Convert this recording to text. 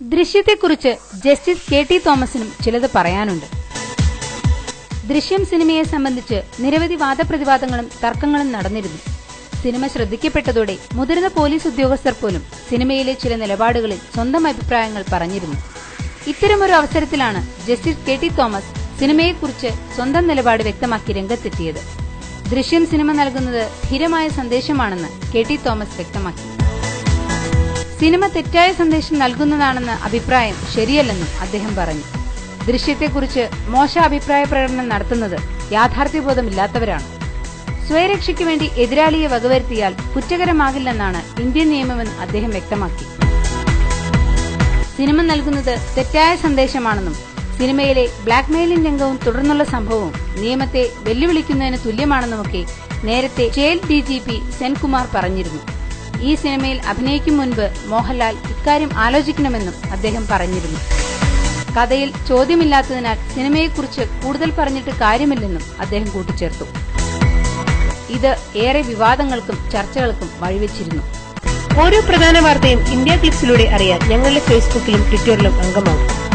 ദൃശ്യത്തെക്കുറിച്ച് justice K T. തോമസിനും ചിലത് പറയാനുണ്ട്. ദൃശ്യം സിനിമയെ സംബന്ധിച്ച് നിരവധി വാദപ്രതിവാദങ്ങളും തർക്കങ്ങളും നടന്നിരുന്നു. സിനിമ ശ്രദ്ധിക്കപ്പെട്ടതോടെ മുതിർന്ന പോലീസ് ഉദ്യോഗസ്ഥർ പോലും സിനിമയിലെ ചില നിലപാടുകളിൽ സ്വന്തം അഭിപ്രായങ്ങൾ പറഞ്ഞിരുന്നു. ഇത്തരമൊരു അവസരത്തിലാണ് ജസ്റ്റിസ് കെ.ടി. തോമസ് സിനിമയെക്കുറിച്ച് സ്വന്തം നിലപാട് വ്യക്തമാക്കി രംഗത്തെത്തിയത്. ദൃശ്യം സിനിമ നൽകുന്നത് ധീരമായ സന്ദേശമാണെന്ന് കെ.ടി. തോമസ് വ്യക്തമാക്കി. സിനിമ തെറ്റായ സന്ദേശം നൽകുന്നതാണെന്ന അഭിപ്രായം ശരിയല്ലെന്നും അദ്ദേഹം പറഞ്ഞു. ദൃശ്യത്തെക്കുറിച്ച് മോശം അഭിപ്രായ പ്രകടനം നടത്തുന്നത് യാഥാർത്ഥ്യബോധമില്ലാത്തവരാണ്. സ്വയരക്ഷയ്ക്ക് വേണ്ടി എതിരാളിയെ വകവരുത്തിയാൽ കുറ്റകരമാകില്ലെന്നാണ് ഇന്ത്യൻ നിയമമെന്ന് അദ്ദേഹം വ്യക്തമാക്കി. സിനിമ നൽകുന്നത് തെറ്റായ സന്ദേശമാണെന്നും സിനിമയിലെ ബ്ലാക്ക്മെയിലിംഗ് രംഗവും തുടർന്നുള്ള സംഭവവും നിയമത്തെ വെല്ലുവിളിക്കുന്നതിന് തുല്യമാണെന്നുമൊക്കെ നേരത്തെ ജയിൽ ഡിജിപി സെൻകുമാർ പറഞ്ഞിരുന്നു. ഈ സിനിമയിൽ അഭിനയിക്കും മുൻപ് മോഹൻലാൽ ഇക്കാര്യം ആലോചിക്കണമെന്നും അദ്ദേഹം പറഞ്ഞിരുന്നു. കഥയിൽ ചോദ്യമില്ലാത്തതിനാൽ സിനിമയെക്കുറിച്ച് കൂടുതൽ പറഞ്ഞിട്ട് കാര്യമില്ലെന്നും അദ്ദേഹം കൂട്ടിച്ചേർത്തു. ഇത് ഏറെ വിവാദങ്ങൾക്കും ചർച്ചകൾക്കും വഴിവെച്ചിരുന്നു. ഓരോ പ്രധാന വാർത്തയും ഇന്ത്യ ക്ലിപ്സിലൂടെ അറിയാൻ ഞങ്ങളുടെ ഫേസ്ബുക്കിലും ട്വിറ്ററിലും അംഗമാകും.